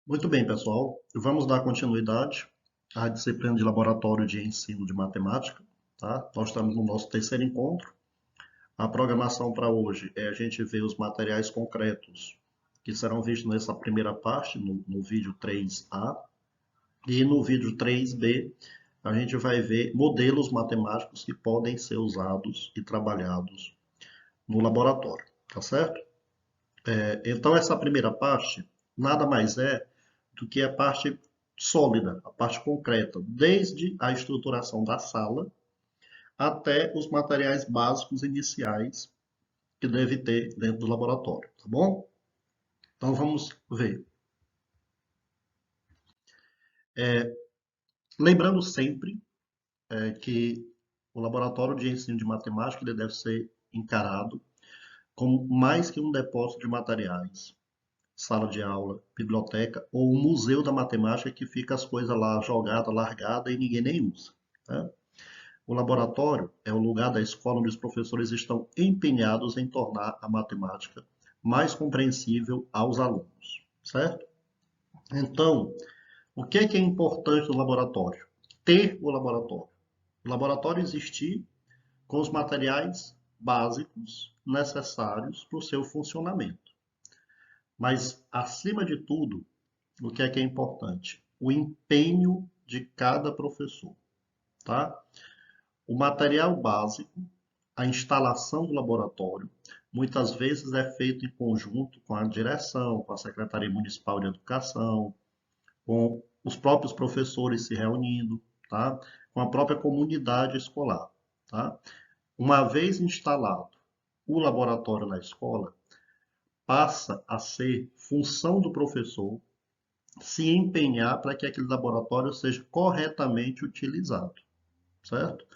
Muito bem, pessoal. Vamos dar continuidade à disciplina de laboratório de ensino de matemática, tá? Nós estamos no nosso terceiro encontro. A programação para hoje é a gente ver os materiais concretos que serão vistos nessa primeira parte, no vídeo 3A, e no vídeo 3B a gente vai ver modelos matemáticos que podem ser usados e trabalhados no laboratório, tá certo? Então, essa primeira parte nada mais é do que a parte sólida, a parte concreta, desde a estruturação da sala até os materiais básicos iniciais que deve ter dentro do laboratório, tá bom? Então, vamos ver. Lembrando sempre que o laboratório de ensino de matemática ele deve ser encarado como mais que um depósito de materiais, sala de aula, biblioteca ou um museu da matemática que fica as coisas lá jogadas, largadas e ninguém nem usa, né? O laboratório é o lugar da escola onde os professores estão empenhados em tornar a matemática mais compreensível aos alunos, certo? Então, o que é importante no laboratório? Ter o laboratório. O laboratório existir com os materiais básicos necessários para o seu funcionamento. Mas, acima de tudo, o que é importante? O empenho de cada professor, tá? O material básico, a instalação do laboratório, muitas vezes é feito em conjunto com a direção, com a Secretaria Municipal de Educação, com os próprios professores se reunindo, tá? Com a própria comunidade escolar, tá? Uma vez instalado o laboratório na escola, passa a ser função do professor se empenhar para que aquele laboratório seja corretamente utilizado, certo?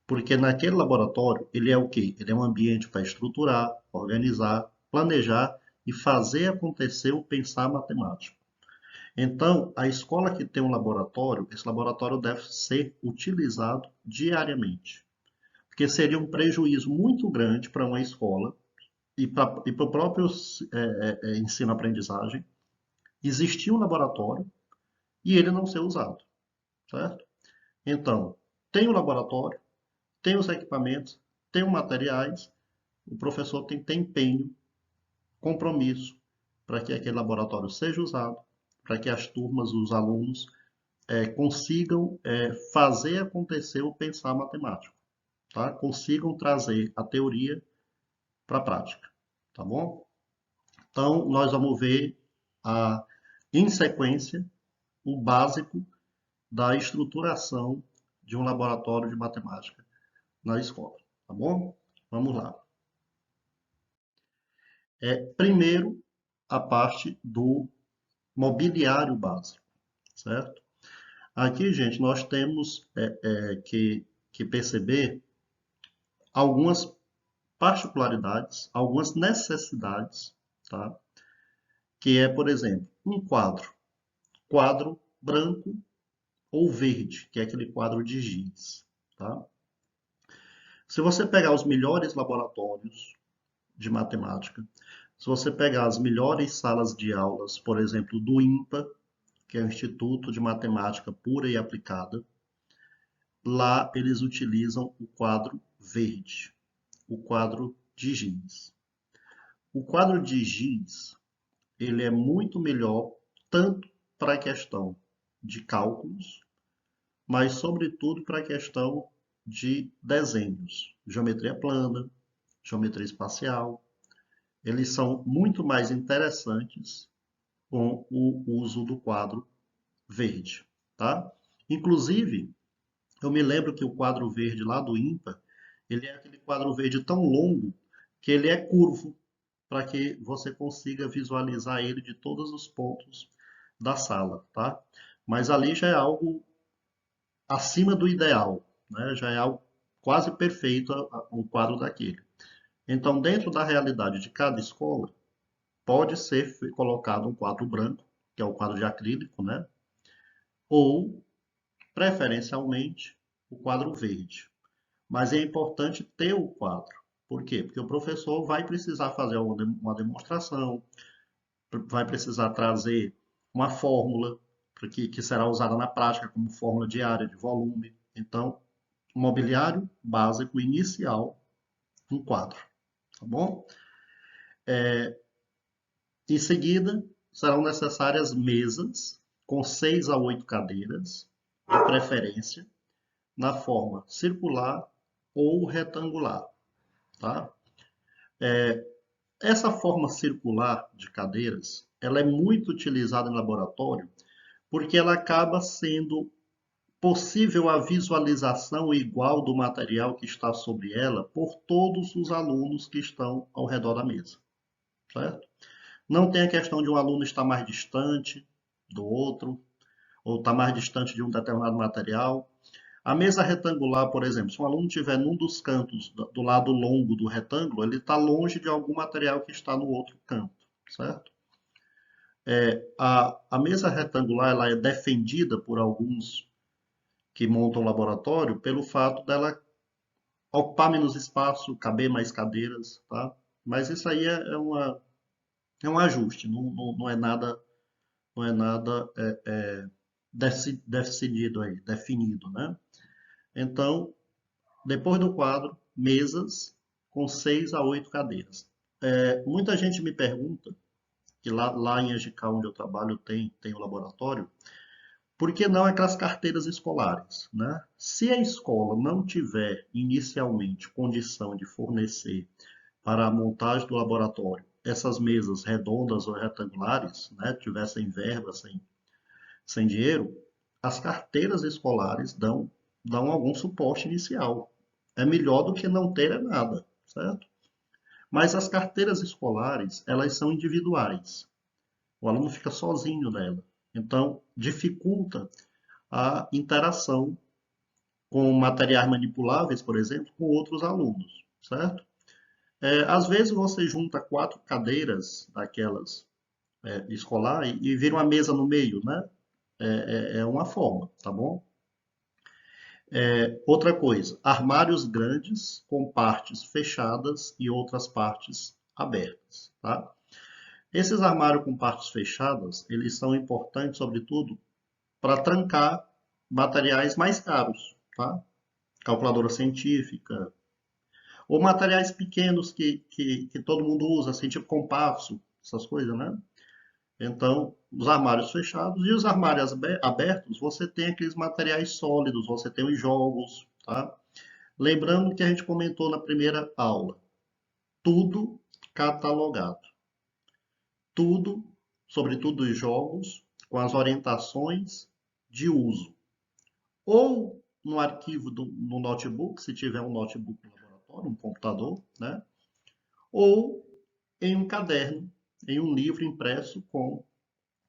Porque naquele laboratório, ele é o quê? Ele é um ambiente para estruturar, organizar, planejar e fazer acontecer o pensar matemático. Então, a escola que tem um laboratório, esse laboratório deve ser utilizado diariamente. Porque seria um prejuízo muito grande para uma escola e para o próprio ensino-aprendizagem existir um laboratório e ele não ser usado, certo? Então, tem o laboratório, tem os equipamentos, tem os materiais, o professor tem que ter empenho, compromisso para que aquele laboratório seja usado, para que as turmas, os alunos, consigam fazer acontecer o pensar matemático, tá? Consigam trazer a teoria para a prática, tá bom? Então, nós vamos ver em sequência o básico da estruturação de um laboratório de matemática na escola, tá bom? Vamos lá. Primeiro, a parte do mobiliário básico, certo? Aqui, gente, nós temos que perceber algumas particularidades, algumas necessidades, tá? Que é, por exemplo, um quadro branco ou verde, que é aquele quadro de giz, tá? Se você pegar os melhores laboratórios de matemática, se você pegar as melhores salas de aulas, por exemplo, do INPA, que é o Instituto de Matemática Pura e Aplicada, lá eles utilizam o quadro verde, o quadro de giz. O quadro de giz, ele é muito melhor tanto para a questão de cálculos, mas sobretudo para a questão de desenhos, geometria plana, geometria espacial. Eles são muito mais interessantes com o uso do quadro verde, tá? Inclusive, eu me lembro que o quadro verde lá do INPA, ele é aquele quadro verde tão longo que ele é curvo para que você consiga visualizar ele de todos os pontos da sala, tá? Mas ali já é algo acima do ideal, né? Já é algo quase perfeito um quadro daquele. Então, dentro da realidade de cada escola, pode ser colocado um quadro branco, que é o quadro de acrílico, né? Ou, preferencialmente, o quadro verde. Mas é importante ter o quadro. Por quê? Porque o professor vai precisar fazer uma demonstração, vai precisar trazer uma fórmula que será usada na prática como fórmula de área, de volume. Então, mobiliário básico inicial, um quadro, tá bom? Em seguida, serão necessárias mesas com 6 a 8 cadeiras, de preferência, na forma circular ou retangular, tá? Essa forma circular de cadeiras, ela é muito utilizada em laboratório porque ela acaba sendo possível a visualização igual do material que está sobre ela por todos os alunos que estão ao redor da mesa, certo? Não tem a questão de um aluno estar mais distante do outro, ou estar mais distante de um determinado material. A mesa retangular, por exemplo, se um aluno estiver num dos cantos do lado longo do retângulo, ele está longe de algum material que está no outro canto, certo? A mesa retangular ela é defendida por alguns que montam laboratório pelo fato dela ocupar menos espaço, caber mais cadeiras, tá? Mas isso aí é um ajuste, não é nada, não é nada decidido aí, definido, né? Então, depois do quadro, mesas com 6 a 8 cadeiras. Muita gente me pergunta, que lá em Agical, onde eu trabalho, tem o laboratório, por que não aquelas carteiras escolares, né? Se a escola não tiver inicialmente condição de fornecer para a montagem do laboratório essas mesas redondas ou retangulares, né, tivessem verba, sem dinheiro, as carteiras escolares dão algum suporte inicial. É melhor do que não ter nada, certo? Mas as carteiras escolares, elas são individuais. O aluno fica sozinho nela. Então, dificulta a interação com materiais manipuláveis, por exemplo, com outros alunos, certo? Às vezes você junta 4 cadeiras daquelas escolar e vira uma mesa no meio, né? É uma forma, tá bom? Outra coisa, armários grandes com partes fechadas e outras partes abertas, tá? Esses armários com partes fechadas, eles são importantes, sobretudo, para trancar materiais mais caros, tá? Calculadora científica, ou materiais pequenos que todo mundo usa, assim, tipo compasso, essas coisas, né? Então, os armários fechados e os armários abertos, você tem aqueles materiais sólidos, você tem os jogos, tá? Lembrando que a gente comentou na primeira aula, tudo catalogado. Tudo, sobretudo os jogos, com as orientações de uso. Ou no arquivo no notebook, se tiver um notebook no laboratório, um computador, né? Ou em um caderno, em um livro impresso com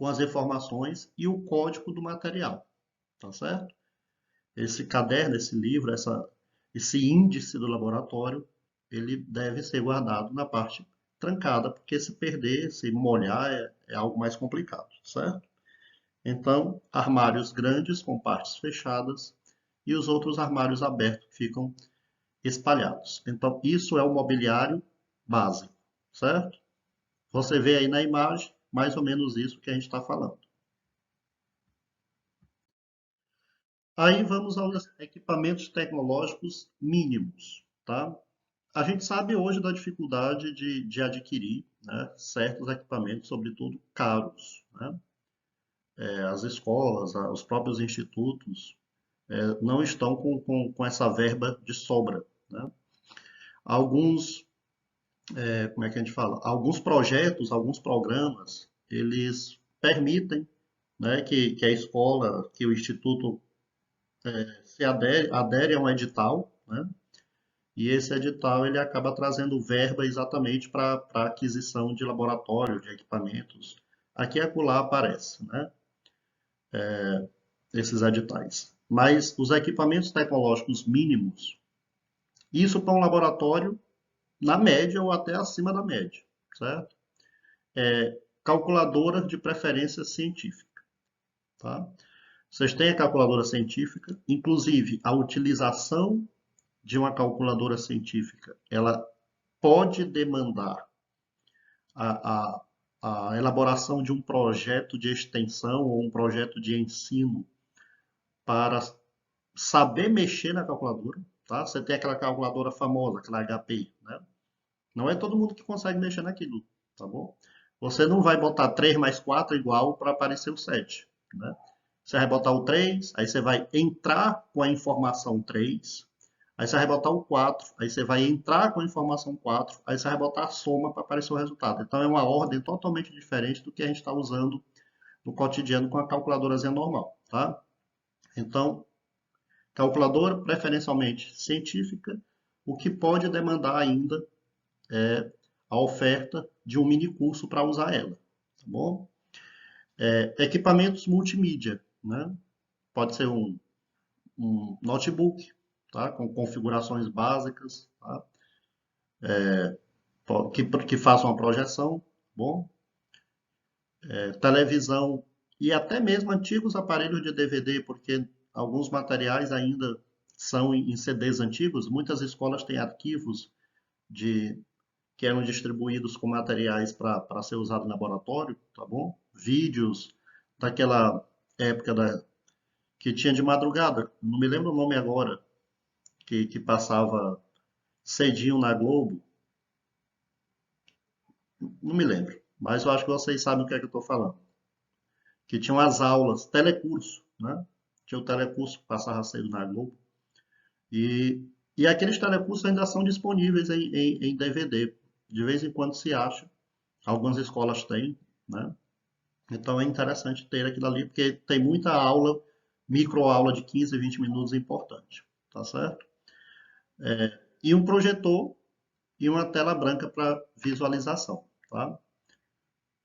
as informações e o código do material, tá certo? Esse caderno, esse livro, esse índice do laboratório, ele deve ser guardado na parte trancada, porque se perder, se molhar, é algo mais complicado, certo? Então, armários grandes com partes fechadas e os outros armários abertos que ficam espalhados. Então, isso é o mobiliário básico, certo? Você vê aí na imagem mais ou menos isso que a gente está falando. Aí vamos aos equipamentos tecnológicos mínimos, tá? A gente sabe hoje da dificuldade de adquirir, né, certos equipamentos, sobretudo caros, né? As escolas, os próprios institutos, não estão com essa verba de sobra, né? Alguns, como é que a gente fala? Alguns projetos, alguns programas, eles permitem, né, que a escola, que o instituto se adere a um edital, né? E esse edital ele acaba trazendo verba exatamente para a aquisição de laboratório, de equipamentos. Aqui e acolá aparece, né? Esses editais. Mas os equipamentos tecnológicos mínimos, isso para um laboratório na média ou até acima da média, certo? Calculadora de preferência científica, tá? Vocês têm a calculadora científica, inclusive a utilização de uma calculadora científica, ela pode demandar a, a, a elaboração de um projeto de extensão ou um projeto de ensino para saber mexer na calculadora, tá? Você tem aquela calculadora famosa, aquela HP, né? Não é todo mundo que consegue mexer naquilo, tá bom? Você não vai botar 3 mais 4 igual para aparecer o 7, né? Você vai botar o 3, aí você vai entrar com a informação 3, aí você vai botar o 4, aí você vai entrar com a informação 4, aí você vai botar a soma para aparecer o resultado. Então é uma ordem totalmente diferente do que a gente está usando no cotidiano com a calculadorazinha normal, tá? Então, calculadora preferencialmente científica, o que pode demandar ainda é a oferta de um mini curso para usar ela, tá bom? Equipamentos multimídia, né? Pode ser um notebook, tá? Com configurações básicas, tá? Que façam uma projeção, bom? Televisão e até mesmo antigos aparelhos de DVD, porque alguns materiais ainda são em CDs antigos. Muitas escolas têm arquivos de que eram distribuídos com materiais para ser usado em laboratório, tá bom? Vídeos daquela época que tinha de madrugada, não me lembro o nome agora, que passava cedinho na Globo, não me lembro, mas eu acho que vocês sabem o que é que eu estou falando. Que tinham as aulas, telecurso, né? Tinha o telecurso que passava cedo na Globo. E, e aqueles telecursos ainda são disponíveis em DVD. De vez em quando se acha, algumas escolas têm, né? Então é interessante ter aquilo ali, porque tem muita aula, microaula de 15, 20 minutos importante, tá certo? E um projetor e uma tela branca para visualização, tá?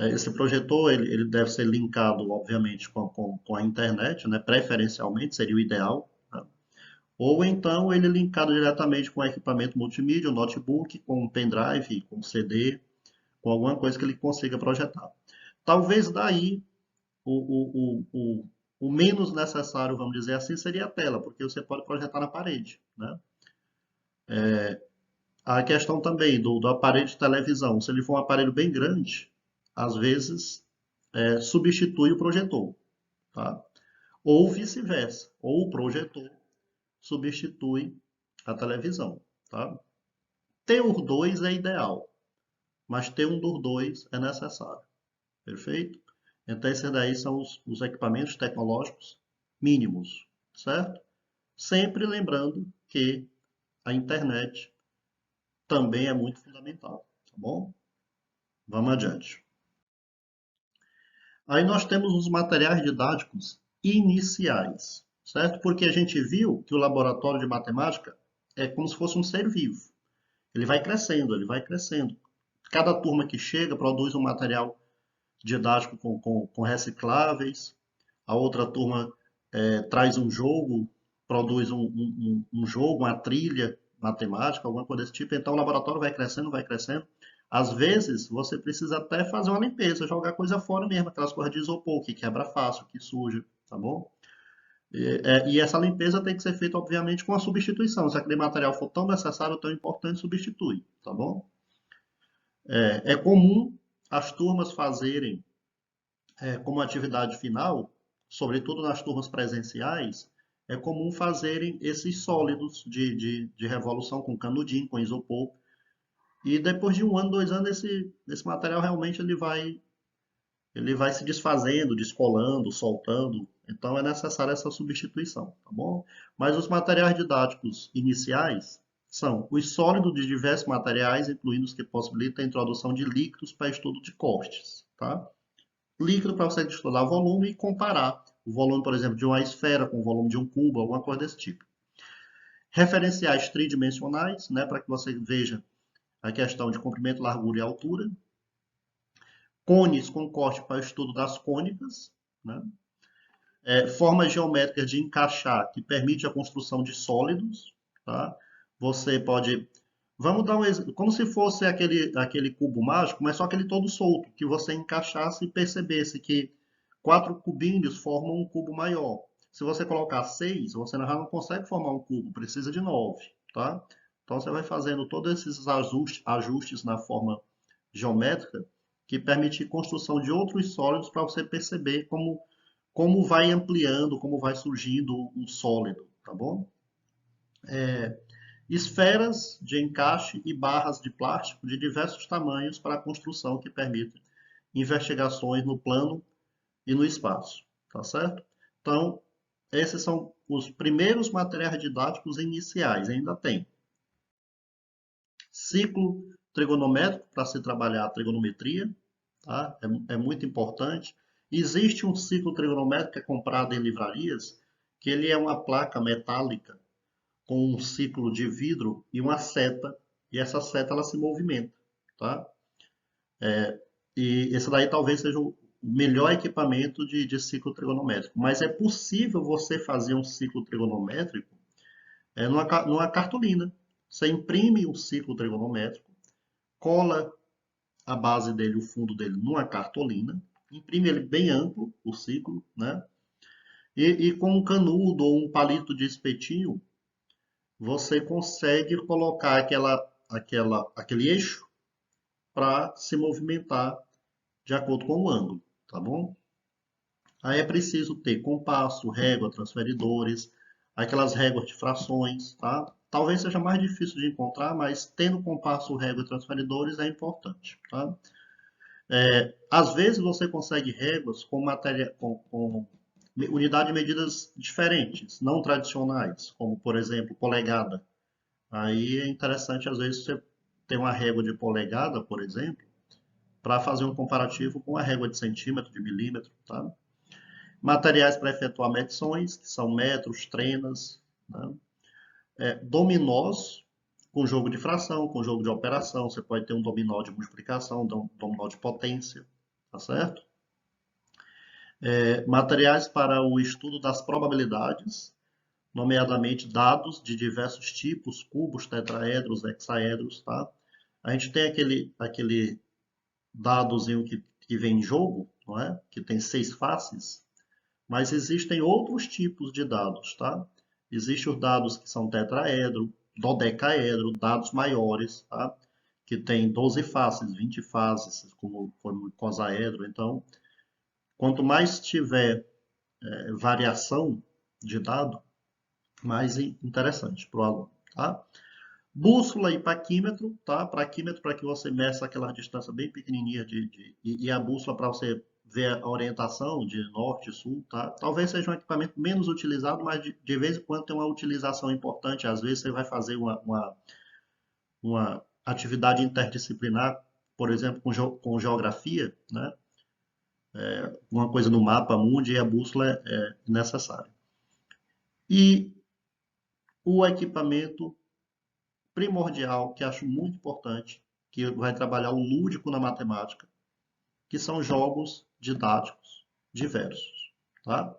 Esse projetor ele deve ser linkado, obviamente, com a internet, né? Preferencialmente seria o ideal, né? Ou então ele linkado diretamente com equipamento multimídia, um notebook, com um pendrive, com CD, com alguma coisa que ele consiga projetar. Talvez daí o menos necessário, vamos dizer assim, seria a tela, porque você pode projetar na parede, né? A questão também do aparelho de televisão, se ele for um aparelho bem grande, às vezes substitui o projetor, tá? Ou vice-versa, ou o projetor substitui a televisão, tá? Ter os dois é ideal, mas ter um dos dois é necessário, perfeito? Então, esses daí são os equipamentos tecnológicos mínimos, certo? Sempre lembrando que a internet também é muito fundamental, tá bom? Vamos adiante. Aí nós temos os materiais didáticos iniciais, certo? Porque a gente viu que o laboratório de matemática é como se fosse um ser vivo. Ele vai crescendo, ele vai crescendo. Cada turma que chega produz um material didático com recicláveis, a outra turma traz um jogo, produz um jogo, uma trilha matemática, alguma coisa desse tipo. Então o laboratório vai crescendo, vai crescendo. Às vezes você precisa até fazer uma limpeza, jogar coisa fora mesmo, aquelas coisas de isopor que quebra fácil, que suja, tá bom? E essa limpeza tem que ser feita, obviamente, com a substituição. Se aquele material for tão necessário, tão importante, substitui, tá bom? É comum as turmas fazerem como atividade final, sobretudo nas turmas presenciais, é comum fazerem esses sólidos de revolução com canudinho, com isopor. E depois de 1 ano, 2 anos, esse material realmente ele vai se desfazendo, descolando, soltando. Então é necessária essa substituição, tá bom? Mas os materiais didáticos iniciais são os sólidos de diversos materiais, incluindo os que possibilitam a introdução de líquidos para estudo de cortes, tá? Líquido para você estudar volume e comparar o volume, por exemplo, de uma esfera com o volume de um cubo, alguma coisa desse tipo. Referenciais tridimensionais, né, para que você veja a questão de comprimento, largura e altura. Cones com corte para o estudo das cônicas, né? Formas geométricas de encaixar, que permite a construção de sólidos, tá? Você pode... Vamos dar um exemplo, como se fosse aquele cubo mágico, mas só aquele todo solto, que você encaixasse e percebesse que 4 cubinhos formam um cubo maior. Se você colocar 6, você não consegue formar um cubo, precisa de 9, tá? Então você vai fazendo todos esses ajustes na forma geométrica que permite construção de outros sólidos para você perceber como vai ampliando, como vai surgindo um sólido, tá bom? Esferas de encaixe e barras de plástico de diversos tamanhos para a construção que permite investigações no plano e no espaço, tá certo? Então, esses são os primeiros materiais didáticos iniciais. Ainda tem ciclo trigonométrico para se trabalhar a trigonometria, tá? É muito importante. Existe um ciclo trigonométrico que é comprado em livrarias, que ele é uma placa metálica com um ciclo de vidro e uma seta, e essa seta ela se movimenta, tá? E esse daí talvez seja o melhor equipamento de ciclo trigonométrico. Mas é possível você fazer um ciclo trigonométrico numa cartolina. Você imprime um ciclo trigonométrico, cola a base dele, o fundo dele, numa cartolina, imprime ele bem amplo, o ciclo, né? E com um canudo ou um palito de espetinho, você consegue colocar aquele eixo para se movimentar de acordo com o ângulo, tá bom? Aí é preciso ter compasso, régua, transferidores, aquelas réguas de frações, tá? Talvez seja mais difícil de encontrar, mas tendo compasso, régua e transferidores é importante, tá? Às vezes você consegue réguas com unidade de medidas diferentes, não tradicionais, como por exemplo polegada. Aí é interessante às vezes você ter uma régua de polegada, por exemplo, para fazer um comparativo com a régua de centímetro, de milímetro, tá? Materiais para efetuar medições, que são metros, trenas, né? Dominós, com jogo de fração, com jogo de operação. Você pode ter um dominó de multiplicação, um dominó de potência, tá certo? Materiais para o estudo das probabilidades, nomeadamente dados de diversos tipos, cubos, tetraedros, hexaedros, tá? A gente tem aquele dadozinho que vem em jogo, não é? Que tem 6 faces, mas existem outros tipos de dados, tá? Existem os dados que são tetraedro, dodecaedro, dados maiores, tá? Que tem 12 faces, 20 faces, como o icosaedro. Então, quanto mais tiver variação de dado, mais interessante para o aluno, tá? Bússola e paquímetro, tá? Paquímetro para que você meça aquela distância bem pequenininha e a bússola para você ver a orientação de norte e sul, tá? Talvez seja um equipamento menos utilizado, mas de vez em quando tem uma utilização importante. Às vezes você vai fazer uma atividade interdisciplinar, por exemplo, com geografia, né? Uma coisa no mapa mundi e a bússola é necessária. E o equipamento primordial, que acho muito importante, que vai trabalhar o lúdico na matemática, que são jogos didáticos diversos, tá?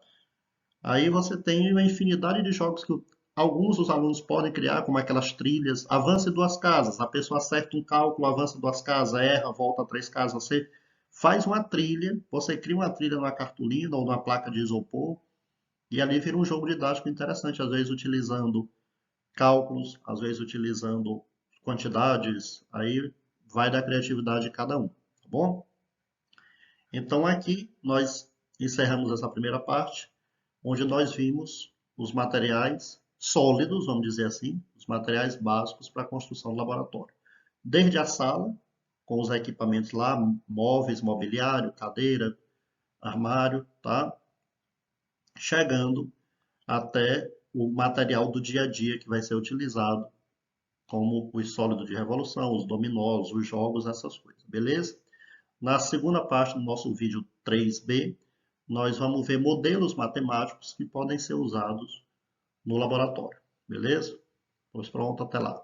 Aí você tem uma infinidade de jogos que alguns dos alunos podem criar, como aquelas trilhas, avance 2 casas, a pessoa acerta um cálculo, avança 2 casas, erra, volta 3 casas, você faz uma trilha, você cria uma trilha numa cartolina ou numa placa de isopor, e ali vira um jogo didático interessante, às vezes utilizando cálculos, às vezes utilizando quantidades, aí vai da criatividade de cada um, tá bom? Então aqui nós encerramos essa primeira parte, onde nós vimos os materiais sólidos, vamos dizer assim, os materiais básicos para a construção do laboratório. Desde a sala, com os equipamentos lá, móveis, mobiliário, cadeira, armário, tá? Chegando até o material do dia a dia que vai ser utilizado, como os sólidos de revolução, os dominós, os jogos, essas coisas, beleza? Na segunda parte do nosso vídeo 3B, nós vamos ver modelos matemáticos que podem ser usados no laboratório, beleza? Pois pronto, até lá.